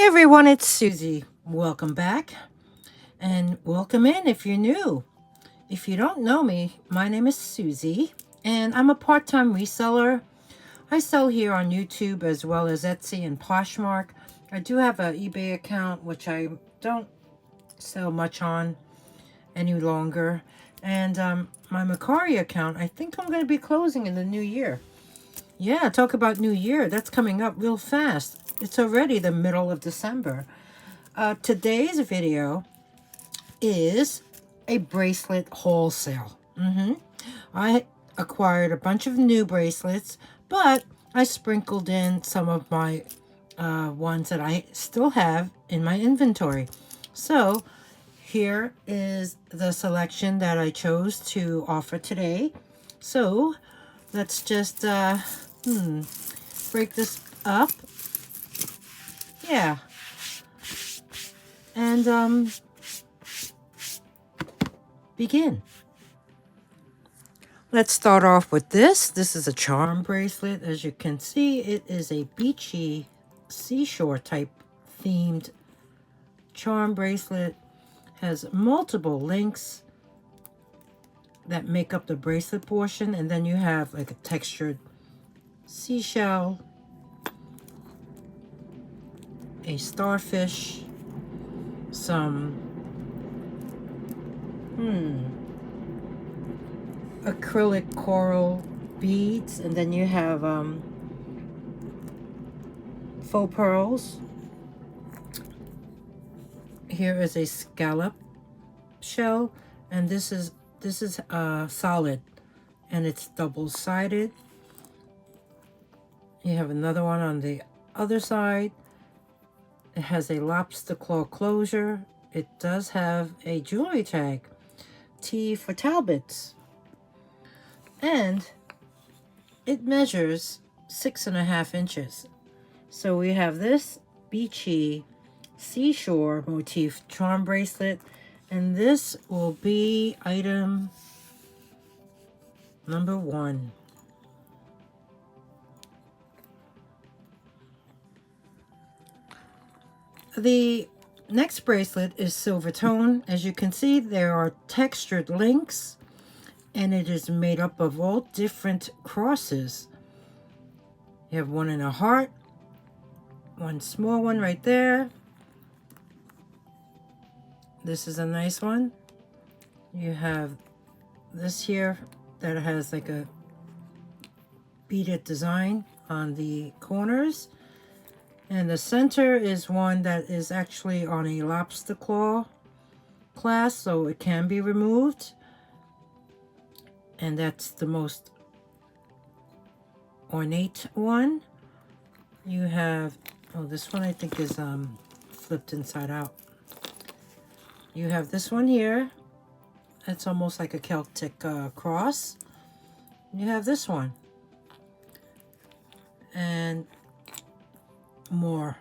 everyone, it's Susie. Welcome back and welcome in if you're new. If you don't know me, my name is Susie and I'm a part-time reseller. I sell here on YouTube as well as Etsy and Poshmark. I do have an eBay account which I don't sell much on any longer. And my Mercari account, I think I'm going to be closing in the new year. Yeah, talk about New Year. That's coming up real fast. It's already the middle of December. Today's video is a bracelet wholesale. I acquired a bunch of new bracelets, but I sprinkled in some of my ones that I still have in my inventory. So here is the selection that I chose to offer today. So let's just break this up. Yeah. And begin. Let's start off with this. This is a charm bracelet. As you can see, it is a beachy seashore type themed charm bracelet. Has multiple links that make up the bracelet portion, and then you have like a textured seashell, a starfish, some acrylic coral beads, and then you have faux pearls. Here is a scallop shell, and this is solid, and it's double-sided. You have another one on the other side. It has a lobster claw closure. It does have a jewelry tag, T for Talbots, and it measures 6.5 inches. So we have this beachy seashore motif charm bracelet, and this will be item number 1. The next bracelet is silver tone. As you can see, there are textured links, and it is made up of all different crosses. You have one in a heart, one small one right there. This is a nice one. You have this here that has like a beaded design on the corners. And the center is one that is actually on a lobster claw clasp, so it can be removed. And that's the most ornate one. You have, oh, this one I think is flipped inside out. You have this one here. It's almost like a Celtic cross. You have this one. And more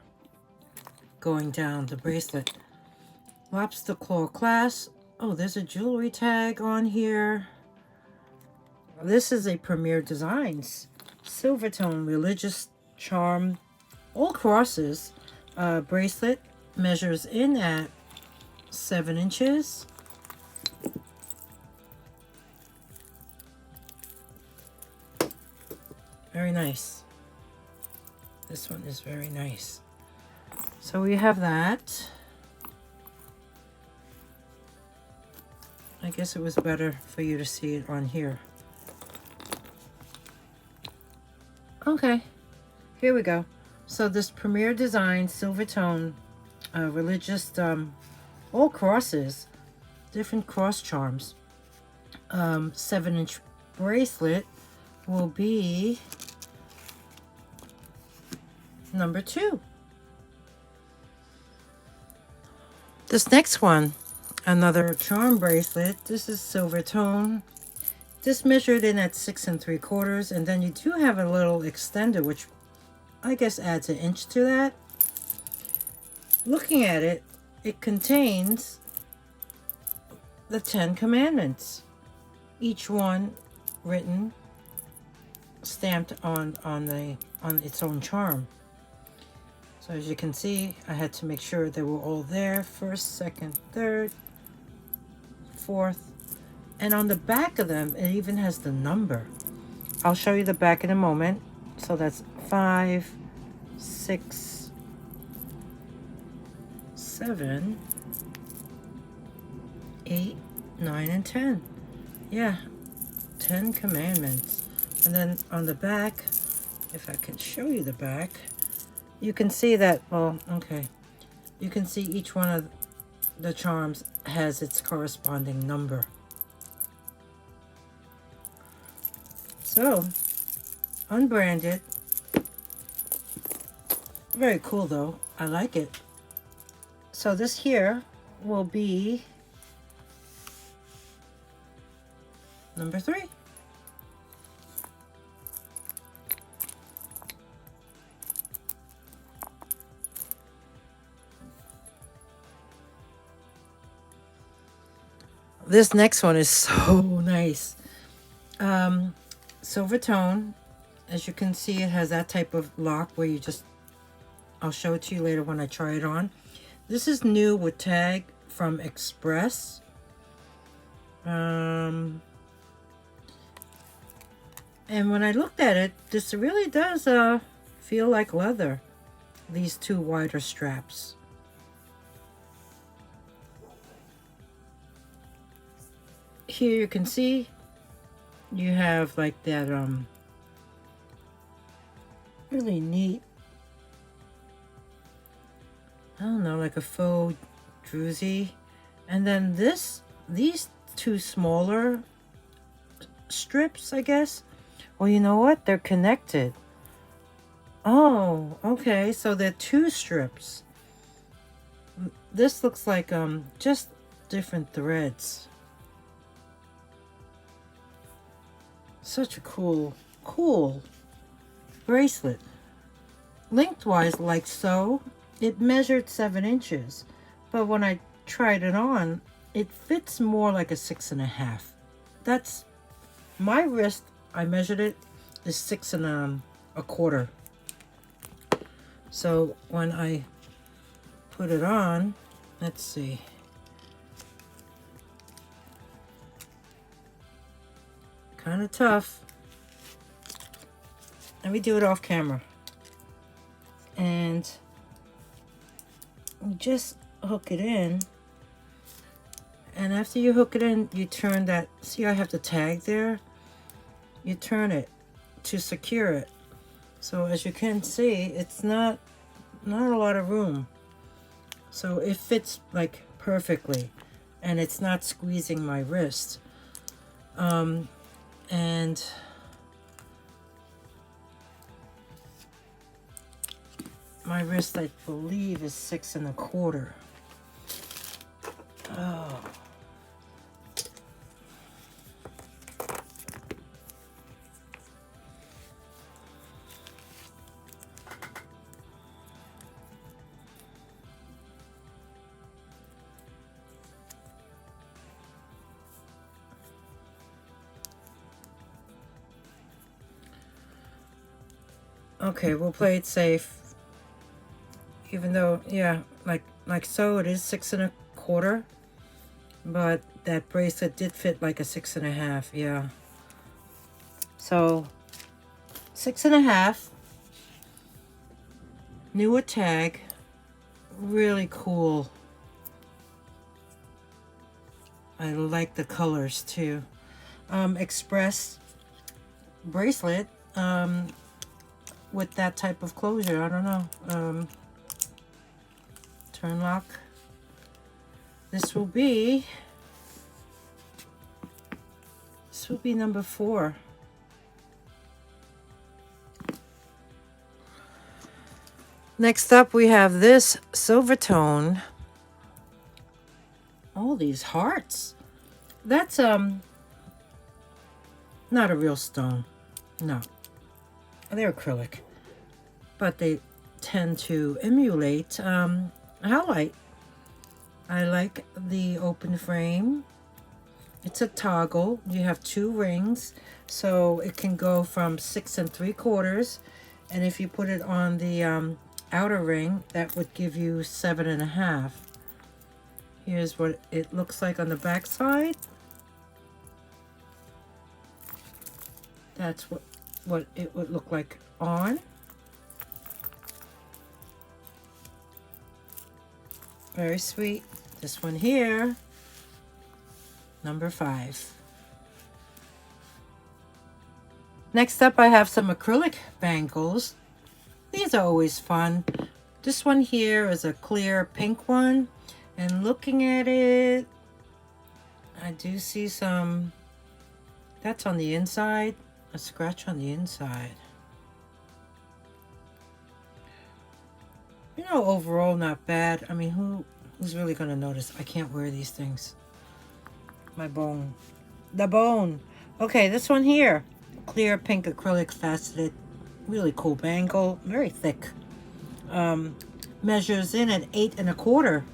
going down the bracelet. Lobster claw clasp. Oh, there's a jewelry tag on here. This is a Premier Designs silver tone religious charm, all crosses bracelet. Measures in at 7 inches. Very nice. This one is very nice. So we have that. I guess it was better for you to see it on here. Okay, here we go. So this Premier Design silver tone religious all crosses, different cross charms, 7-inch bracelet will be number 2. This next one, another charm bracelet. This is silver tone. This measured in at 6 3/4, and then you do have a little extender, which I guess adds 1 inch to that. Looking at it, it contains the 10 commandments, each one written, stamped on its own charm. So as you can see, I had to make sure they were all there. First, second, third, fourth. And on the back of them, it even has the number. I'll show you the back in a moment. So that's 5, 6, 7, 8, 9, and 10. Yeah, 10 commandments. And then on the back, if I can show you the back, you can see that, well, okay. You can see each one of the charms has its corresponding number. So, unbranded. Very cool though. I like it. So this here will be number 3. This next one is so nice. Silver tone. As you can see, it has that type of lock where you just, I'll show it to you later when I try it on. This is new with tag from Express. And when I looked at it, this really does feel like leather. These two wider straps. Here you can see you have like that really neat, I don't know, like a faux druzy. And then these two smaller strips, I guess. Well, you know what? They're connected. Oh, okay. So they're 2 strips. This looks like just different threads. Such a cool bracelet. Lengthwise, like so, it measured 7 inches. But when I tried it on, it fits more like a 6.5. That's my wrist. I measured it is 6 1/4. So when I put it on, let's see. Kind of tough. Let me do it off camera. And just hook it in. And after you hook it in, you turn that. See, I have the tag there. You turn it to secure it. So as you can see, it's not a lot of room. So it fits like perfectly, and it's not squeezing my wrist. And my wrist, I believe, is 6 1/4. Oh. Okay, we'll play it safe. Even though, yeah, like so, it is 6 1/4. But that bracelet did fit like a 6.5, yeah. So 6 1/2. Newer tag. Really cool. I like the colors too. Express bracelet. With that type of closure, I don't know. Turn lock. This will be number 4. Next up, we have this silver tone. All these hearts. That's not a real stone. No. They're acrylic, but they tend to emulate halite. I like the open frame. It's a toggle. You have 2 rings, so it can go from 6 3/4, and if you put it on the outer ring, that would give you 7.5. Here's what it looks like on the back side. That's what it would look like on. Very sweet. This one here, number 5. Next up, I have some acrylic bangles. These are always fun. This one here is a clear pink one. And looking at it, I do see some, that's on the inside, a scratch on the inside. You know, overall not bad. I mean, who's really going to notice? I can't wear these things. My bone. The bone. Okay, this one here. Clear pink acrylic faceted. Really cool bangle. Very thick. Measures in at 8 1/4.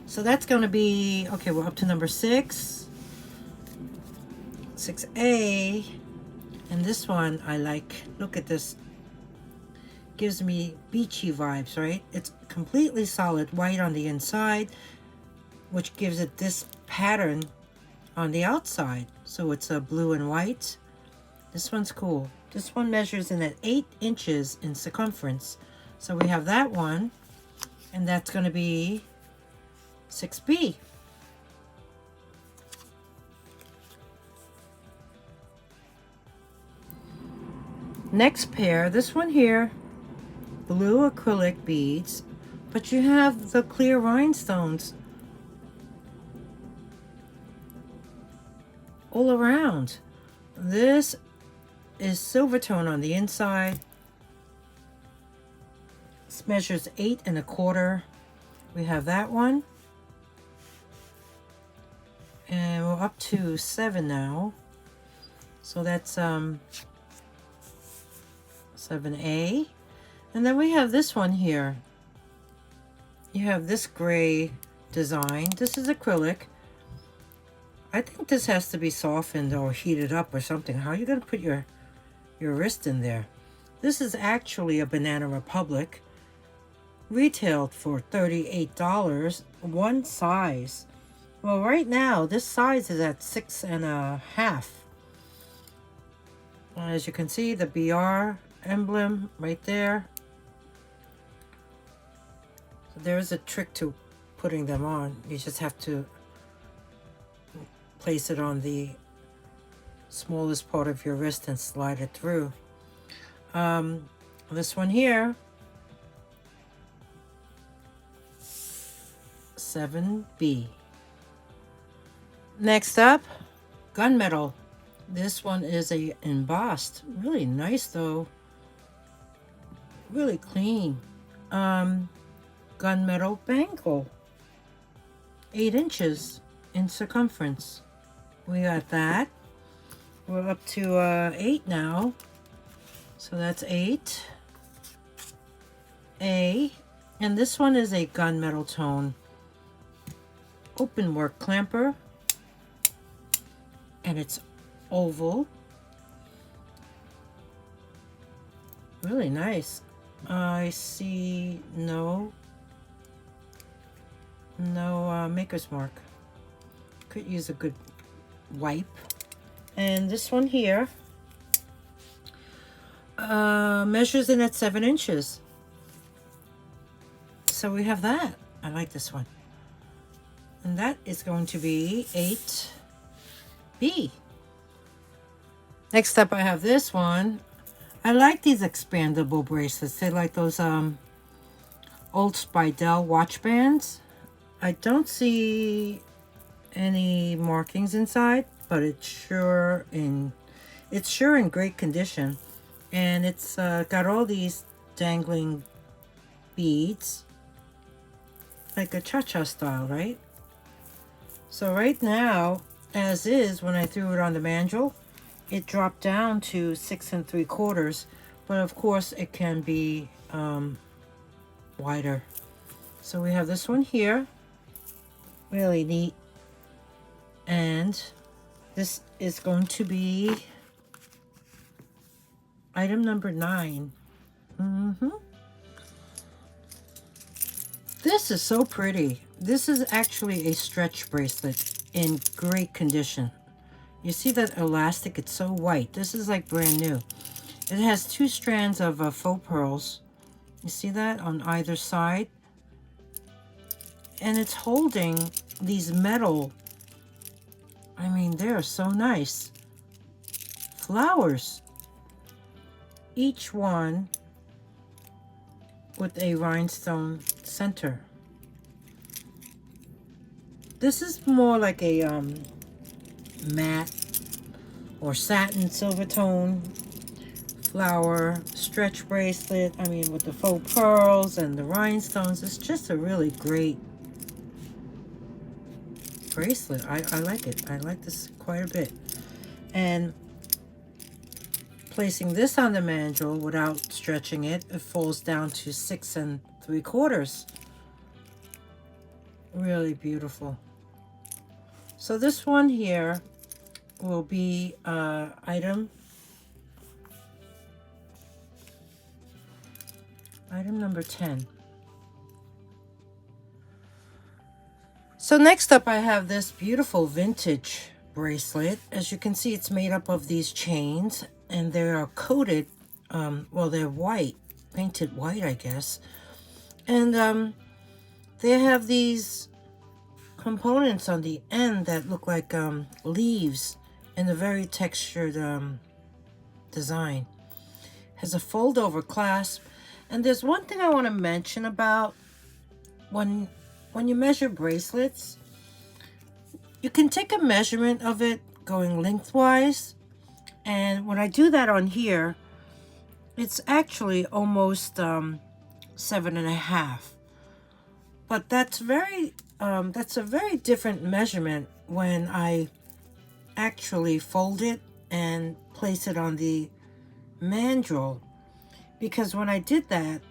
So that's going to be, okay, we're up to number 6. 6A. And this one I like. Look at this. Gives me beachy vibes, right? It's completely solid white on the inside, which gives it this pattern on the outside. So it's a blue and white. This one's cool. This one measures in at 8 inches in circumference. So we have that one, and that's going to be 6B. Next pair, this one here, blue acrylic beads, but you have the clear rhinestones all around. This is silver tone on the inside. This measures 8 1/4. We have that one. And we're up to 7 now. So that's 7A. And then we have this one here. You have this gray design. This is acrylic. I think this has to be softened or heated up or something. How are you going to put your wrist in there? This is actually a Banana Republic. Retailed for $38. One size. Well, right now, this size is at 6.5. As you can see, the BR emblem right there. There's a trick to putting them on. You just have to place it on the smallest part of your wrist and slide it through. This one here, 7B. Next up, gunmetal. This one is a embossed. Really nice though. Really clean. Gunmetal bangle. 8 inches in circumference. We got that. We're up to 8 now. So that's 8. A. And this one is a gunmetal tone. Open work clamper. And it's oval. Really nice. I see no maker's mark. Could use a good wipe. And this one here measures in at 7 inches. So we have that. I like this one. And that is going to be 8B. Next up, I have this one. I like these expandable bracelets. They like those old Spidell watch bands. I don't see any markings inside, but it's sure in great condition. And it's got all these dangling beads, like a cha-cha style, right? So right now, as is, when I threw it on the mandrel, it dropped down to 6 3/4, but of course it can be wider. So we have this one here, really neat, and this is going to be item number 9. This is so pretty. This is actually a stretch bracelet in great condition. You see that elastic? It's so white. This is like brand new. It has 2 strands of faux pearls. You see that on either side? And it's holding these metal, I mean, they're so nice, flowers. Each one with a rhinestone center. This is more like a matte or satin silver tone flower stretch bracelet. I mean, with the faux pearls and the rhinestones. It's just a really great bracelet. I like it. I like this quite a bit. And placing this on the mandrel without stretching it, it falls down to 6 3/4. Really beautiful. So this one here will be item number 10. So next up, I have this beautiful vintage bracelet. As you can see, it's made up of these chains, and they are coated, well, they're white, painted white, I guess. And they have these components on the end that look like leaves in a very textured design. Has a fold over clasp. And there's one thing I want to mention about when you measure bracelets, you can take a measurement of it going lengthwise. And when I do that on here, it's actually almost 7.5. But that's a very different measurement when I actually fold it and place it on the mandrel. Because when I did that,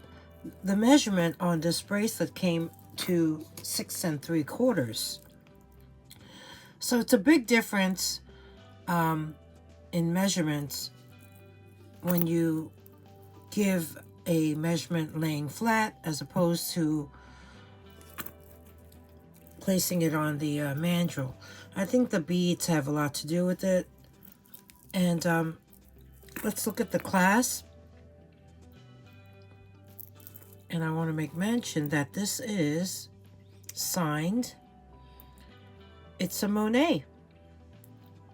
the measurement on this bracelet came to 6 3/4. So it's a big difference in measurements when you give a measurement laying flat as opposed to placing it on the mandrel. I think the beads have a lot to do with it. And let's look at the clasp. And I want to make mention that this is signed. It's a Monet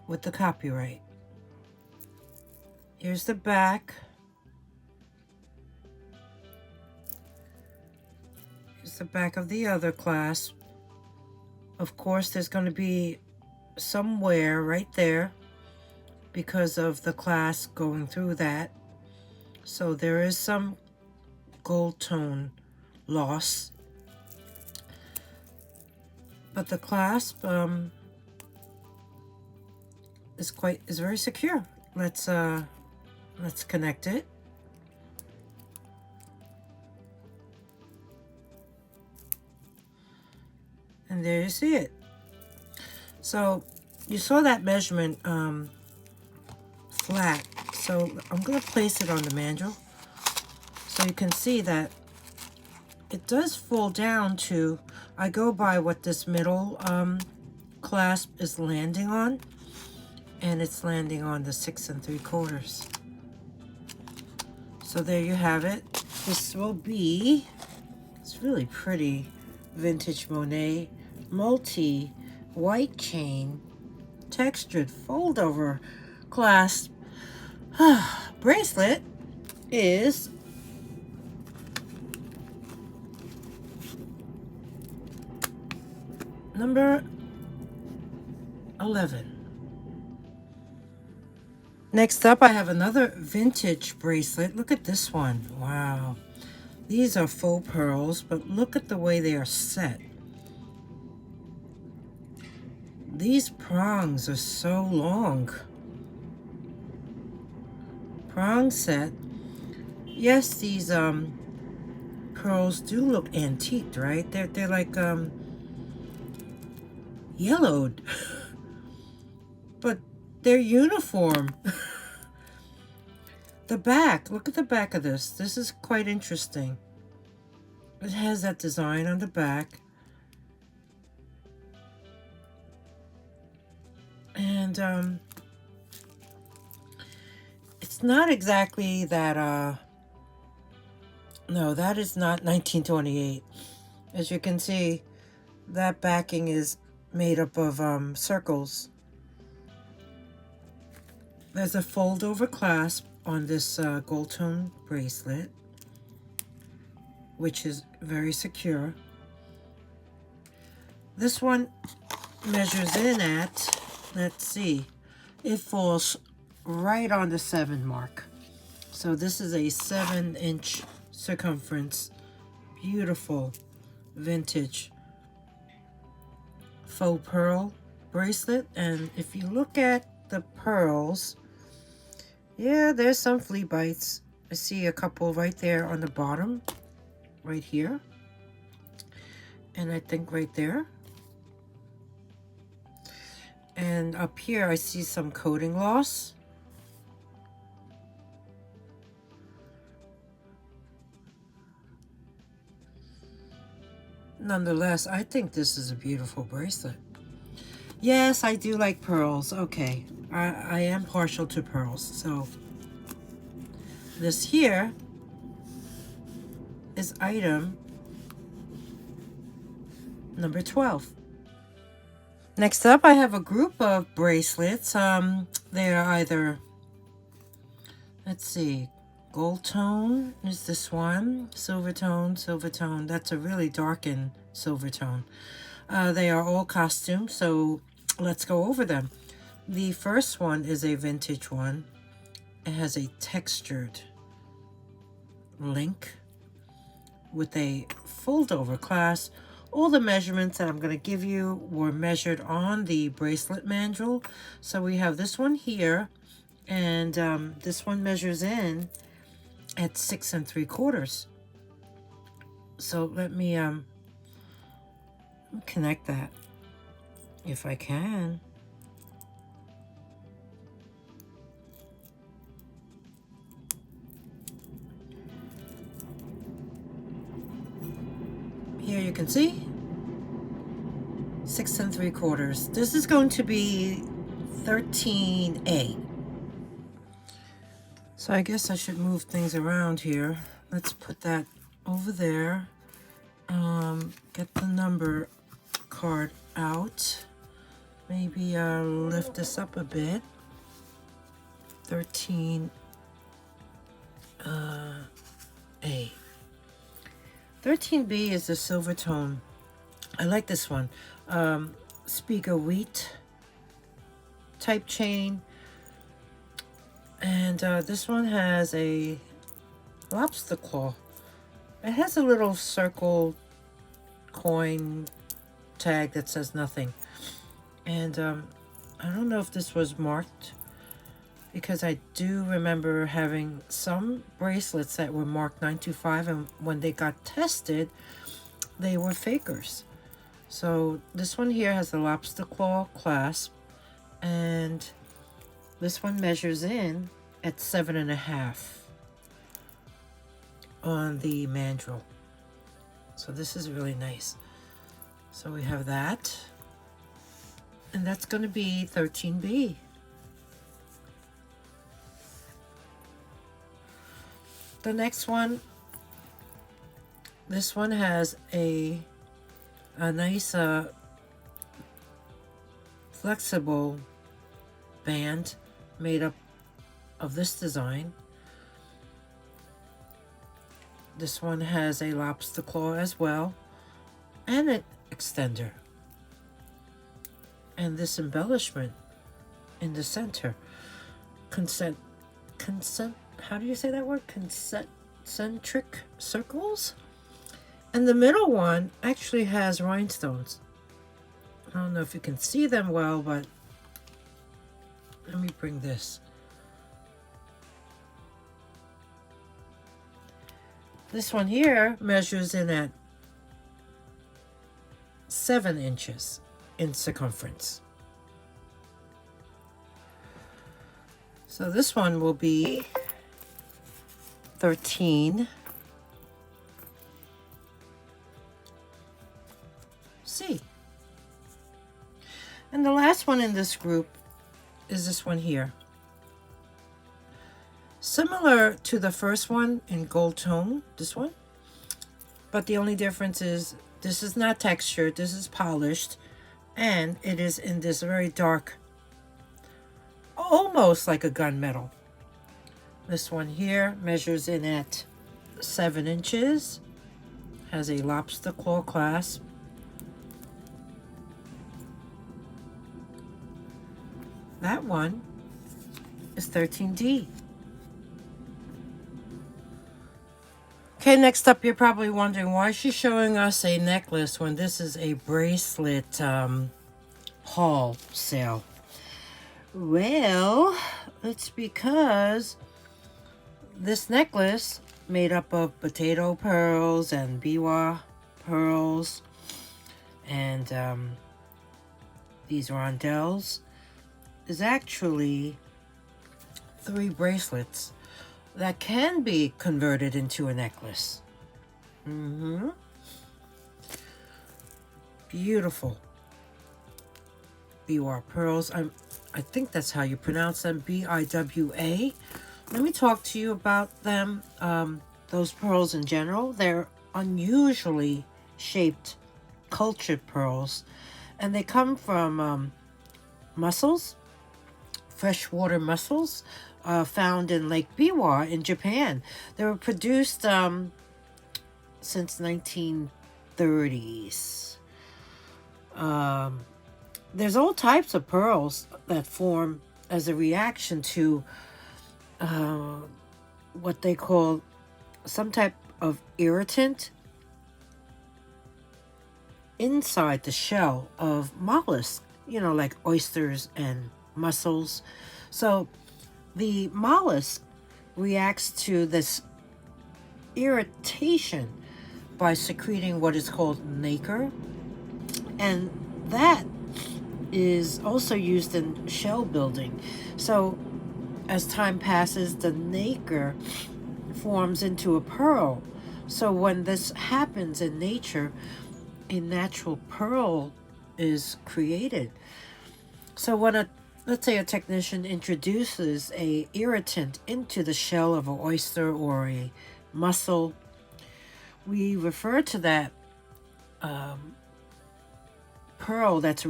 with the copyright. Here's the back. Here's the back of the other clasp. Of course, there's going to be some wear right there because of the clasp going through that. So there is some gold tone loss, but the clasp is very secure. Let's connect it. And there you see it. So you saw that measurement flat. So I'm going to place it on the mandrel. So you can see that it does fall down to, I go by what this middle clasp is landing on, and it's landing on the 6 3/4. So there you have it. This will be, it's really pretty, vintage Monet, multi white chain, textured fold over clasp bracelet. Is number 11. Next up, I have another vintage bracelet. Look at this one. Wow. These are faux pearls, but look at the way they are set. These prongs are so long. Prong set. Yes, these pearls do look antiqued, right? They're like yellowed, but they're uniform. The back, look at the back of this. This is quite interesting. It has that design on the back. And it's not exactly that, no, that is not 1928. As you can see, that backing is made up of circles. There's a fold over clasp on this gold tone bracelet, which is very secure. This one measures in at, let's see, it falls right on the 7 mark. So this is a 7-inch circumference, beautiful vintage faux pearl bracelet. And if you look at the pearls, yeah, there's some flea bites. I see a couple right there on the bottom, right here, and I think right there. And up here I see some coating loss. Nonetheless, I think this is a beautiful bracelet. Yes, I do like pearls. Okay, I am partial to pearls. So this here is item number 12. Next up, I have a group of bracelets. They are either, let's see, gold tone is this one, silver tone, silver tone. That's a really darkened silver tone. They are all costume, so let's go over them. The first one is a vintage one. It has a textured link with a fold over clasp. All the measurements that I'm going to give you were measured on the bracelet manual. So we have this one here, and this one measures in at 6 3/4. So let me connect that if I can. Here you can see 6 3/4. This is going to be 13A. So I guess I should move things around here. Let's put that over there. Get the number card out. Maybe lift this up a bit. 13A. 13B is the silver tone. I like this one. Speaker wheat type chain. And this one has a lobster claw. It has a little circle coin tag that says nothing. And I don't know if this was marked, because I do remember having some bracelets that were marked 925, and when they got tested, they were fakers. So this one here has a lobster claw clasp, and this one measures in at 7.5 on the mandrel. So this is really nice. So we have that, and that's going to be 13B. The next one, this one has a nice flexible band made up of this design. This one has a lobster claw as well, and an extender, and this embellishment in the center, how do you say that word? Concentric circles. And the middle one actually has rhinestones. I don't know if you can see them well, but let me bring this. This one here measures in at 7 inches in circumference. So this one will be 13. see. And the last one in this group is this one here. Similar to the first one in gold tone, this one. But the only difference is this is not textured, this is polished. And it is in this very dark, almost like a gunmetal. This one here measures in at 7 inches. Has a lobster claw clasp. That one is 13D. Okay, next up, you're probably wondering why she's showing us a necklace when this is a bracelet haul sale. Well, it's because this necklace, made up of potato pearls and biwa pearls and these rondelles, is actually 3 bracelets that can be converted into a necklace. Beautiful biwa pearls. I think that's how you pronounce them, B-I-W-A. Let me talk to you about them. Those pearls in general, they're unusually shaped, cultured pearls, and they come from mussels, freshwater mussels, found in Lake Biwa in Japan. They were produced since 1930s. There's all types of pearls that form as a reaction to what they call some type of irritant inside the shell of mollusks, you know, like oysters and mussels. So the mollusk reacts to this irritation by secreting what is called nacre, and that is also used in shell building. So as time passes, the nacre forms into a pearl. So when this happens in nature, a natural pearl is created. So when let's say a technician introduces a irritant into the shell of an oyster or a mussel, we refer to that pearl that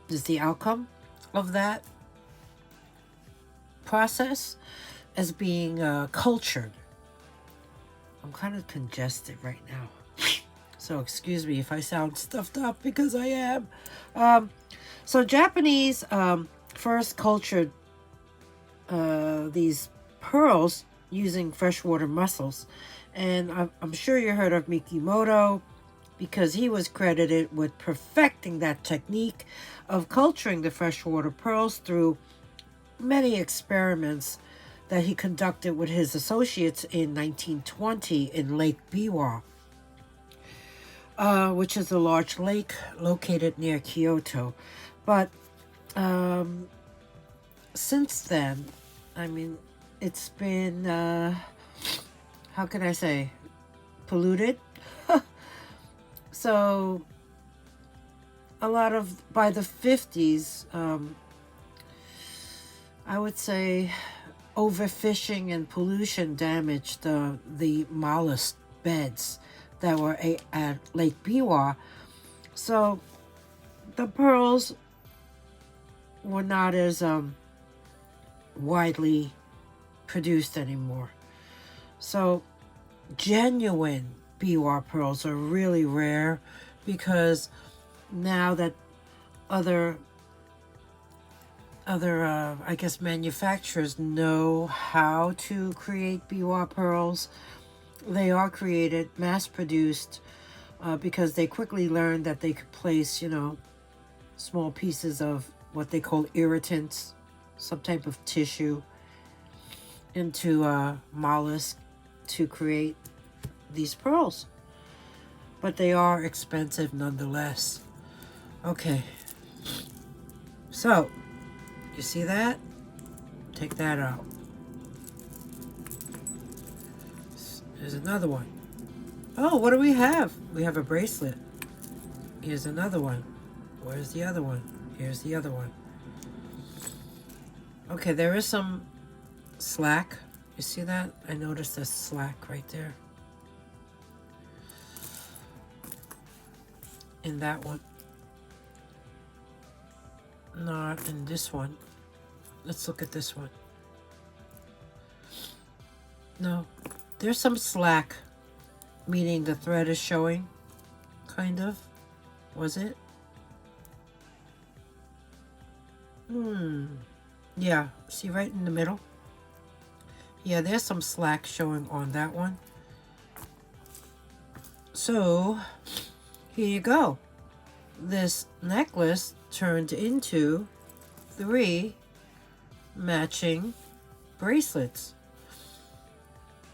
is the outcome of that process as being cultured. I'm kind of congested right now, so excuse me if I sound stuffed up, because I am. So Japanese first cultured these pearls using freshwater mussels, and I'm sure you heard of Mikimoto, because he was credited with perfecting that technique of culturing the freshwater pearls through many experiments that he conducted with his associates in 1920 in Lake Biwa, which is a large lake located near Kyoto. But since then, I mean, it's been, how can I say, polluted. So a lot of, by the 50s, I would say overfishing and pollution damaged the mollusk beds that were at Lake Biwa. So the pearls were not as widely produced anymore. So genuine Biwa pearls are really rare, because now that other I guess manufacturers know how to create biwa pearls, they are created, mass produced, because they quickly learned that they could place, you know, small pieces of what they call irritants, some type of tissue, into mollusk to create these pearls. But they are expensive nonetheless. Okay, so you see that? Take that out. There's another one. Oh, what do we have? We have a bracelet. Here's another one. Where's the other one? Here's the other one. Okay, there is some slack. You see that? I noticed a slack right there. In that one. Not in this one. Let's look at this one. No, there's some slack, meaning the thread is showing, kind of. Was it? Yeah, see right in the middle? Yeah, there's some slack showing on that one. So, here you go. This necklace turned into 3 matching bracelets.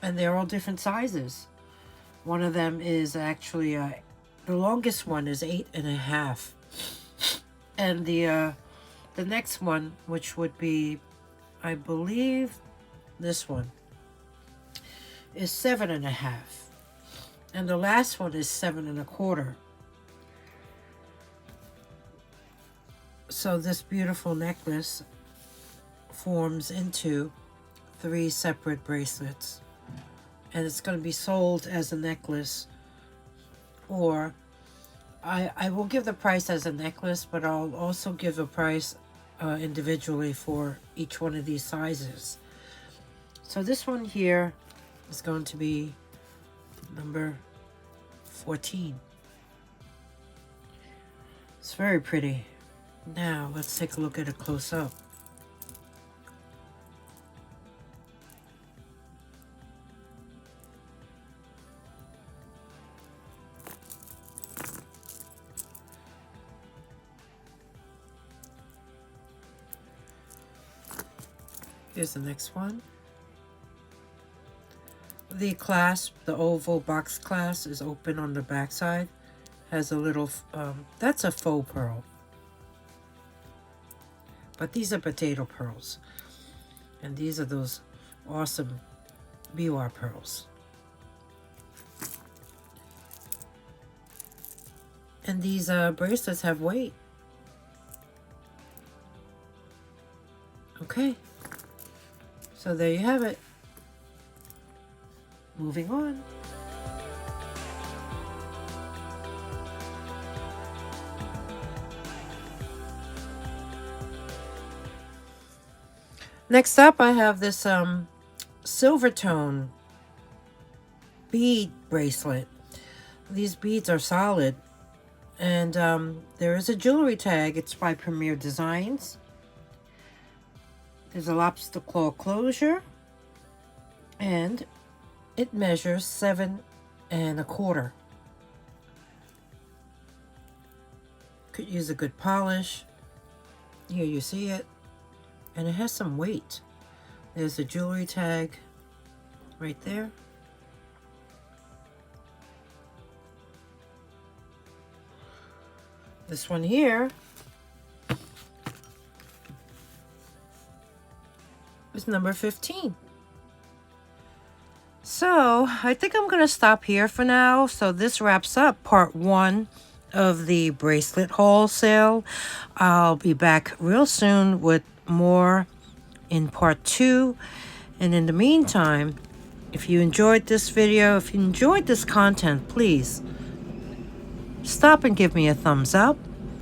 And they're all different sizes. One of them is actually, the longest one is 8.5. And the next one, which would be, I believe, this one, is 7.5. And the last one is 7.25. So this beautiful necklace forms into 3 separate bracelets. And it's going to be sold as a necklace, or I will give the price as a necklace, but I'll also give a price individually for each one of these sizes. So this one here is going to be number 14. It's very pretty. Now let's take a look at it close up. Here's the next one. The clasp, the oval box clasp, is open on the back side. Has a little, that's a faux pearl. But these are potato pearls. And these are those awesome biwa pearls. And these bracelets have weight. Okay. So there you have it. Moving on. Next up, I have this silver tone bead bracelet. These beads are solid. And there is a jewelry tag. It's by Premier Designs. There's a lobster claw closure, and it measures 7.25. Could use a good polish. Here you see it, and it has some weight. There's a jewelry tag right there. This one here is number 15. So I think I'm going to stop here for now. So this wraps up part 1 of the bracelet haul sale. I'll be back real soon with more in part 2. And in the meantime, if you enjoyed this video, if you enjoyed this content, please stop and give me a thumbs up.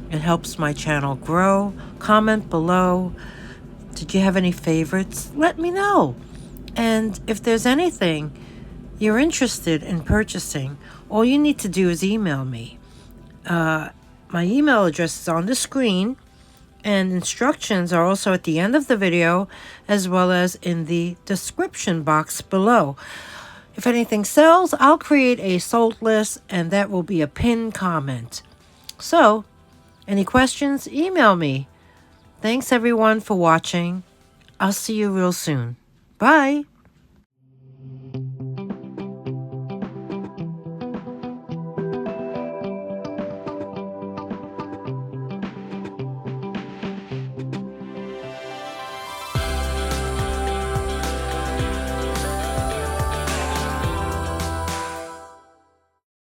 It helps my channel grow. Comment below. Did you have any favorites? Let me know. And if there's anything you're interested in purchasing, all you need to do is email me. My email address is on the screen, and instructions are also at the end of the video, as well as in the description box below. If anything sells, I'll create a sold list, and that will be a pinned comment. So, any questions? Email me. Thanks everyone for watching. I'll see you real soon. Bye.